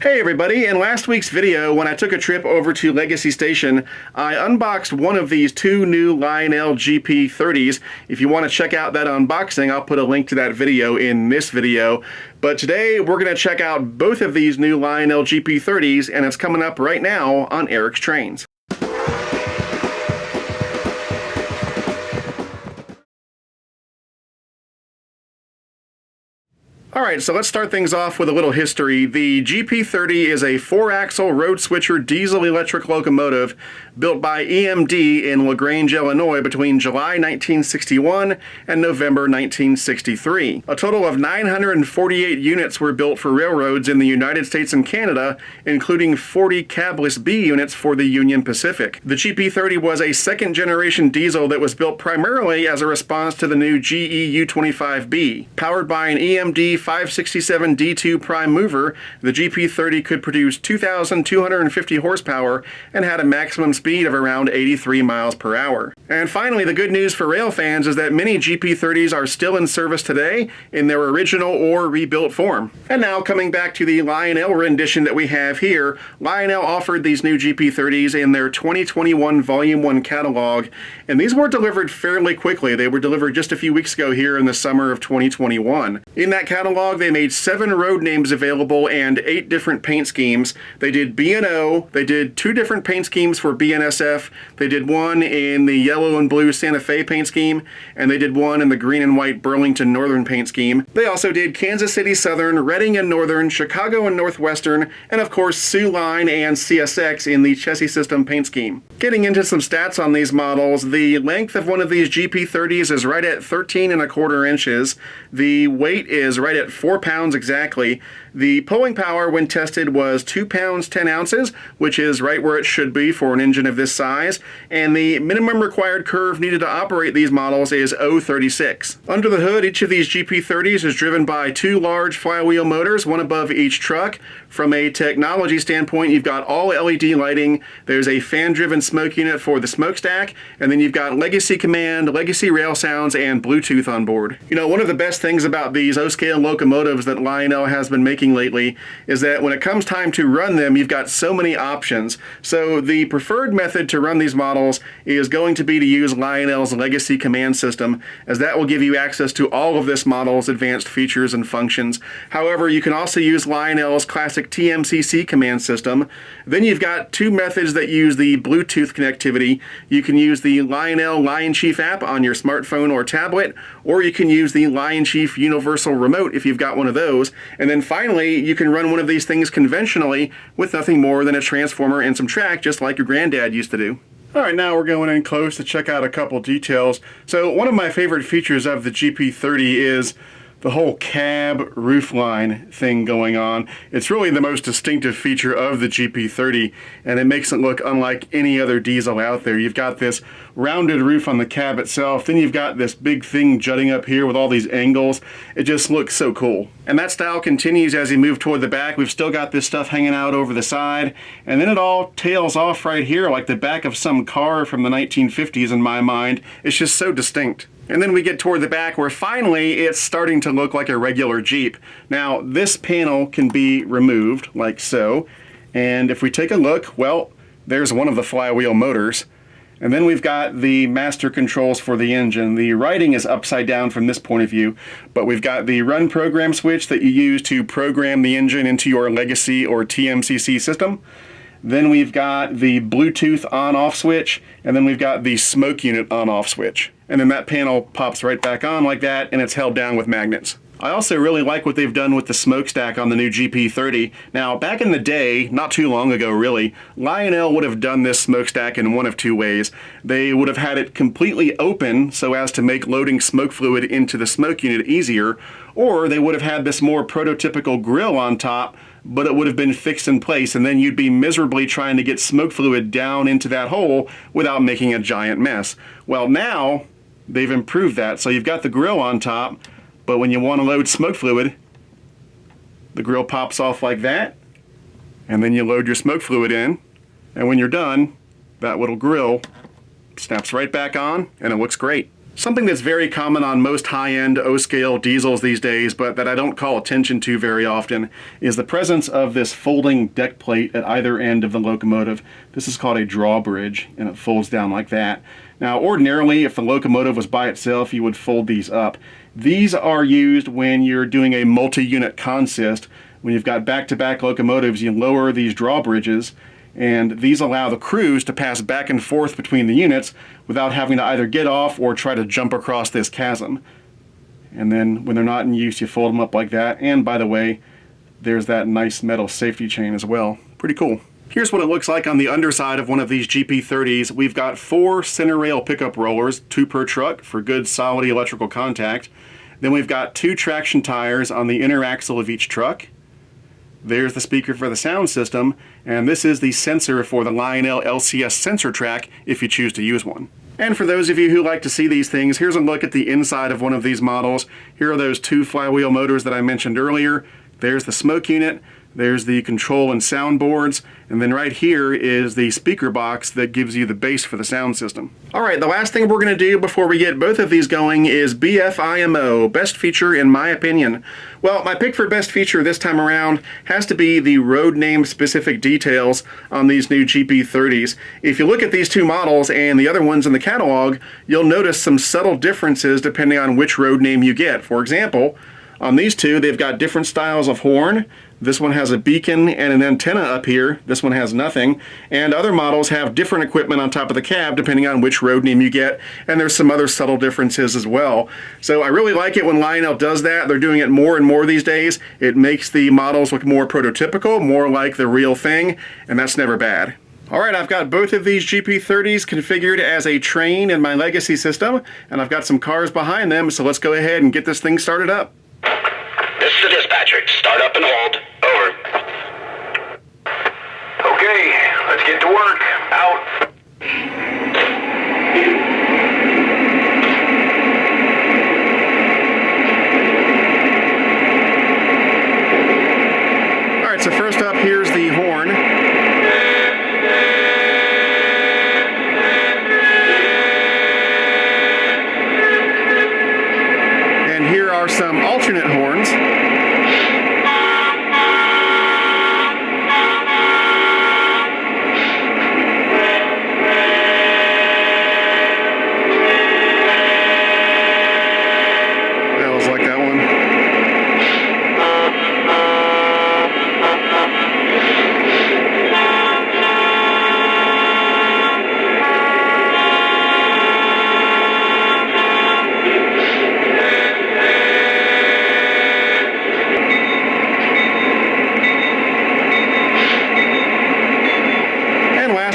Hey everybody, in last week's video when I took a trip over to Legacy Station, I unboxed one of these two new Lionel GP30s. If you want to check out that unboxing, I'll put a link to that video in this video. But today we're going to check out both of these new Lionel GP30s, and it's coming up right now on Eric's Trains. Alright, so let's start things off with a little history. The GP30 is a 4-axle road switcher diesel-electric locomotive built by EMD in LaGrange, Illinois between July 1961 and November 1963. A total of 948 units were built for railroads in the United States and Canada, including 40 cabless B units for the Union Pacific. The GP30 was a second-generation diesel that was built primarily as a response to the new GE U25B. Powered by an EMD 567 D2 prime mover, the GP30 could produce 2,250 horsepower and had a maximum speed of around 83 miles per hour. And finally, the good news for rail fans is that many GP30s are still in service today in their original or rebuilt form. And now coming back to the Lionel rendition that we have here, Lionel offered these new GP30s in their 2021 Volume 1 catalog, and these were delivered fairly quickly. They were delivered just a few weeks ago here in the summer of 2021. In that catalog, they made 7 road names available and 8 different paint schemes. They did B&O, they did 2 different paint schemes for BNSF, they did one in the yellow and blue Santa Fe paint scheme, and they did one in the green and white Burlington Northern paint scheme. They also did Kansas City Southern, Reading and Northern, Chicago and Northwestern, and of course Sioux Line and CSX in the chassis system paint scheme. Getting into some stats on these models, the length of one of these GP30s is right at 13¼ inches. The weight is right at 4 pounds exactly. The pulling power when tested was 2 pounds 10 ounces, which is right where it should be for an engine of this size, and the minimum required curve needed to operate these models is 0.36. Under the hood, each of these GP30s is driven by 2 large flywheel motors, one above each truck. From a technology standpoint, you've got all LED lighting, there's a fan-driven smoke unit for the smokestack, and then you've got Legacy Command, Legacy Rail Sounds, and Bluetooth on board. You know, one of the best things about these O-Scale locomotives that Lionel has been making lately is that when it comes time to run them, you've got so many options. So the preferred method to run these models is going to be to use Lionel's Legacy Command system, as that will give you access to all of this model's advanced features and functions. However, you can also use Lionel's classic TMCC command system. Then you've got 2 methods that use the Bluetooth connectivity. You can use the Lionel Lion Chief app on your smartphone or tablet, or you can use the Lion Chief Universal Remote if you've got one of those. And then finally, you can run one of these things conventionally with nothing more than a transformer and some track, just like your granddad used to do. Alright, now we're going in close to check out a couple details. So one of my favorite features of the GP30 is the whole cab roofline thing going on. It's really the most distinctive feature of the GP30, and it makes it look unlike any other diesel out there. You've got this rounded roof on the cab itself, then you've got this big thing jutting up here with all these angles. It just looks so cool. And that style continues as you move toward the back. We've still got this stuff hanging out over the side, and then it all tails off right here like the back of some car from the 1950s in my mind. It's just so distinct. And then we get toward the back where finally it's starting to look like a regular Jeep. Now this panel can be removed like so, and if we take a look, well, there's one of the flywheel motors. And then we've got the master controls for the engine. The writing is upside down from this point of view, but we've got the run program switch that you use to program the engine into your Legacy or TMCC system. Then we've got the Bluetooth on-off switch, and then we've got the smoke unit on-off switch. And then that panel pops right back on like that, and it's held down with magnets. I also really like what they've done with the smokestack on the new GP30. Now, back in the day, not too long ago really, Lionel would have done this smokestack in one of 2 ways. They would have had it completely open so as to make loading smoke fluid into the smoke unit easier, or they would have had this more prototypical grill on top, but it would have been fixed in place, and then you'd be miserably trying to get smoke fluid down into that hole without making a giant mess. Well, now they've improved that, so you've got the grill on top, but when you want to load smoke fluid, the grill pops off like that, and then you load your smoke fluid in, and when you're done, that little grill snaps right back on, and it looks great. Something that's very common on most high-end O-Scale diesels these days, but that I don't call attention to very often, is the presence of this folding deck plate at either end of the locomotive. This is called a drawbridge, and it folds down like that. Now, ordinarily, if the locomotive was by itself, you would fold these up. These are used when you're doing a multi-unit consist. When you've got back-to-back locomotives, you lower these drawbridges, and these allow the crews to pass back and forth between the units without having to either get off or try to jump across this chasm. And then when they're not in use, you fold them up like that. And by the way, there's that nice metal safety chain as well. Pretty cool. Here's what it looks like on the underside of one of these GP30s. We've got 4 center rail pickup rollers, 2 per truck for good solid electrical contact. Then we've got 2 traction tires on the inner axle of each truck. There's the speaker for the sound system, and this is the sensor for the Lionel LCS sensor track if you choose to use one. And for those of you who like to see these things, here's a look at the inside of one of these models. Here are those 2 flywheel motors that I mentioned earlier. There's the smoke unit. There's the control and sound boards, and then right here is the speaker box that gives you the bass for the sound system. Alright, the last thing we're going to do before we get both of these going is BFIMO, best feature in my opinion. Well, my pick for best feature this time around has to be the road name specific details on these new GP30s. If you look at these 2 models and the other ones in the catalog, you'll notice some subtle differences depending on which road name you get. For example, on these 2, they've got different styles of horn. This one has a beacon and an antenna up here. This one has nothing. And other models have different equipment on top of the cab depending on which road name you get. And there's some other subtle differences as well. So I really like it when Lionel does that. They're doing it more and more these days. It makes the models look more prototypical, more like the real thing, and that's never bad. Alright, I've got both of these GP30s configured as a train in my legacy system, and I've got some cars behind them, so let's go ahead and get this thing started up. This is the dispatcher. Start up and hold. Over. Okay, let's get to work. Out. Alright, so first up, here's the horn. And here are some alternate horns.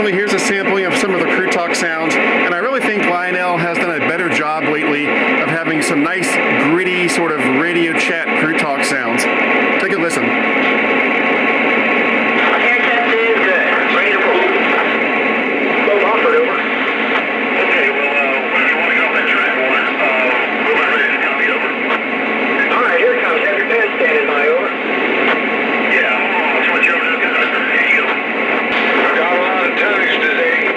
Here's a sampling of some of the crew talk sounds, and I really think Lionel has done a better job lately of having some nice, gritty, sort of radio chat crew talk sounds. Take a listen. Okay, Captain, good. Ready to roll. Well, offered over. Okay, well, when you want to go on that track, we're ready to copy over. All right, here it comes. Have your bed standing by, over. Yeah, hold on. I'll switch over to the conductor. Here you go. Got a lot of tugs today.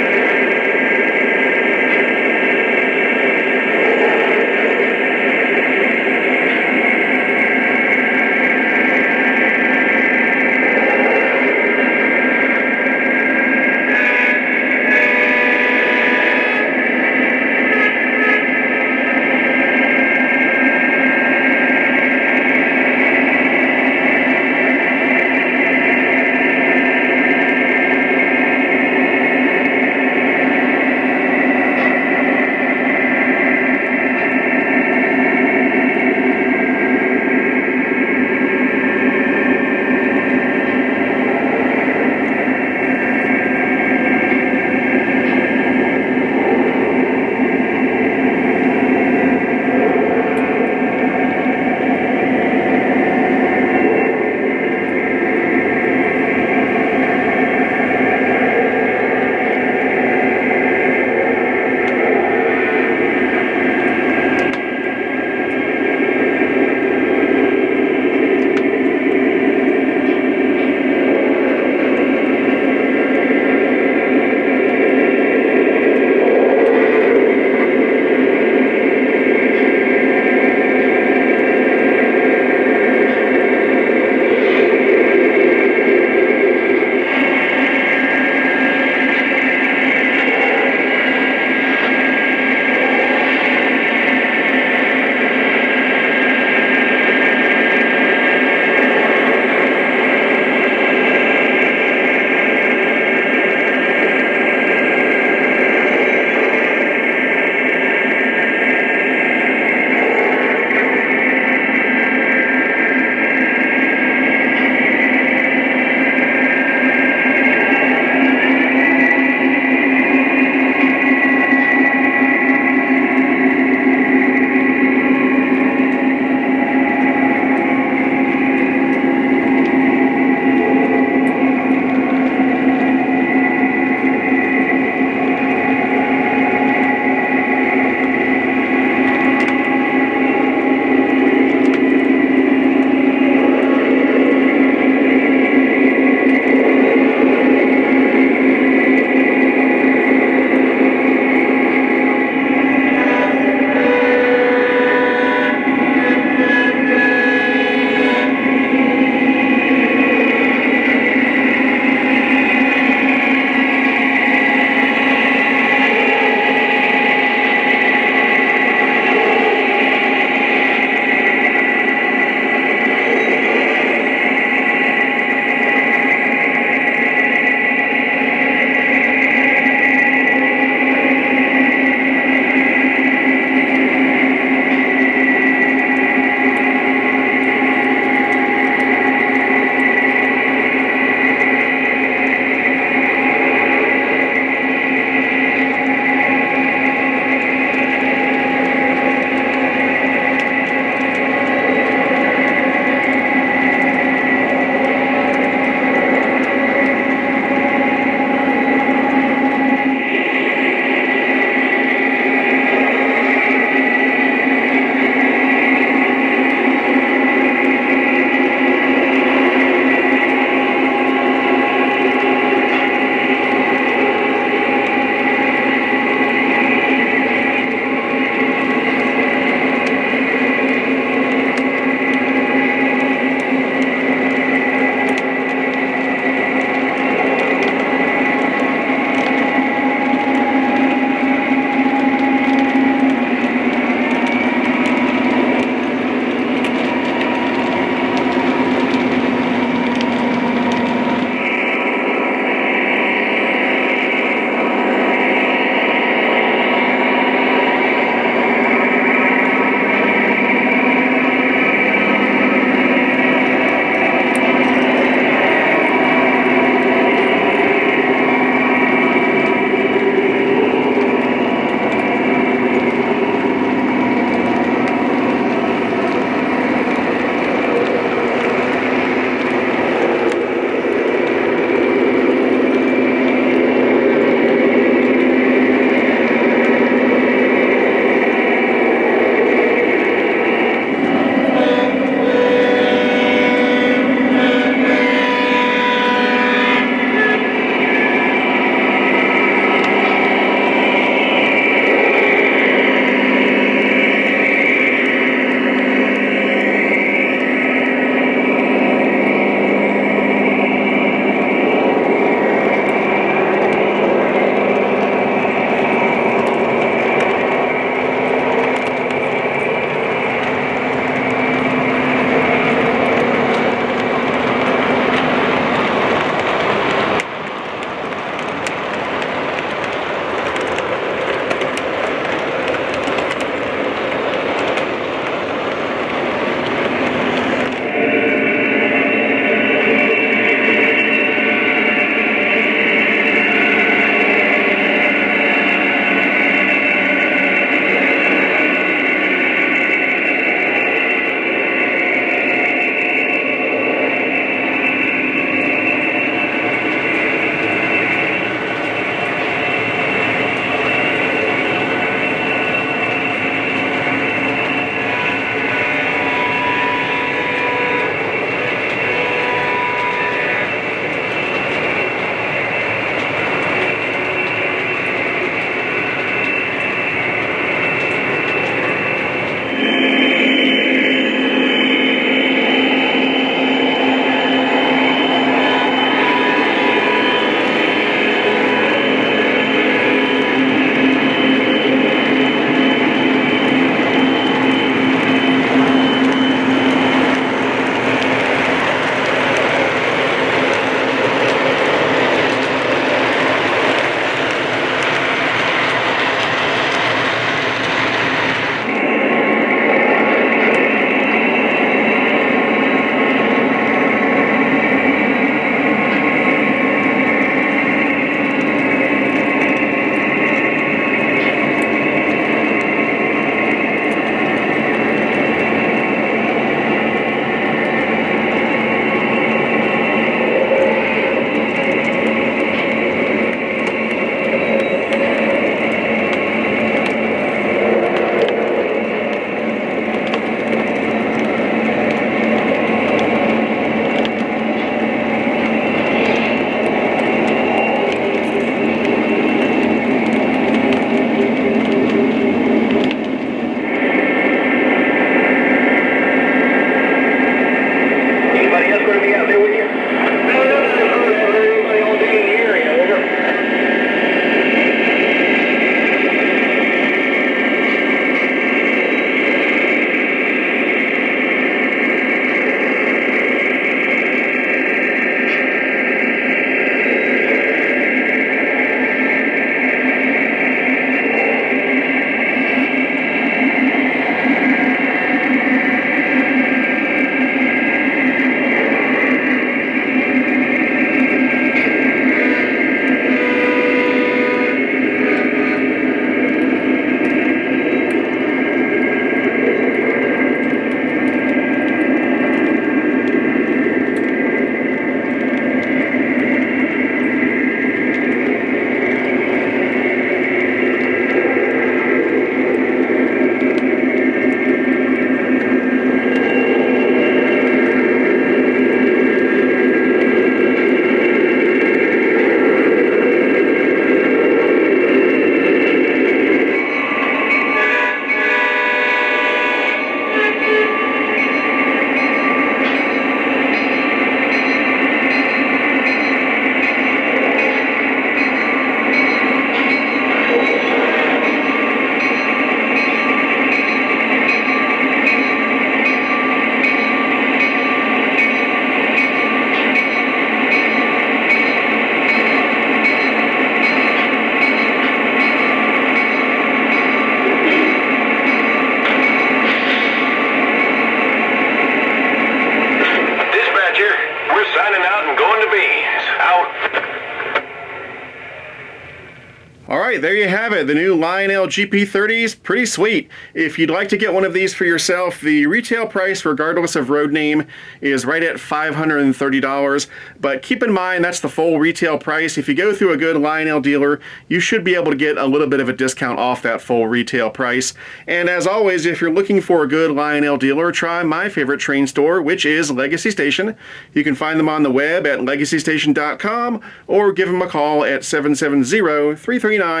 right, there you have it. The new Lionel GP30 is pretty sweet. If you'd like to get one of these for yourself, the retail price, regardless of road name, is right at $530. But keep in mind, that's the full retail price. If you go through a good Lionel dealer, you should be able to get a little bit of a discount off that full retail price. And as always, if you're looking for a good Lionel dealer, try my favorite train store, which is Legacy Station. You can find them on the web at legacystation.com or give them a call at 770-339-7780.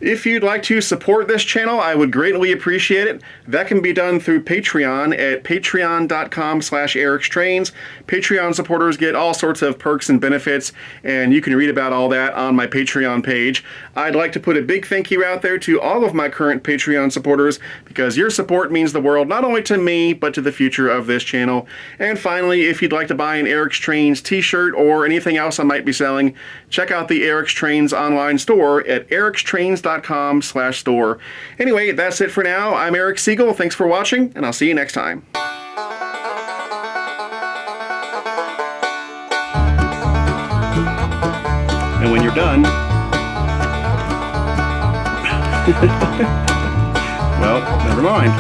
If you'd like to support this channel, I would greatly appreciate it. That can be done through Patreon at patreon.com/ericstrains. Patreon supporters get all sorts of perks and benefits, and you can read about all that on my Patreon page. I'd like to put a big thank you out there to all of my current Patreon supporters, because your support means the world not only to me, but to the future of this channel. And finally, if you'd like to buy an Eric's Trains t-shirt or anything else I might be selling, check out the Eric's Trains online store at ericstrains.com/store. Anyway, that's it for now. I'm Eric Siegel. Thanks for watching, and I'll see you next time. And when you're done, well, never mind.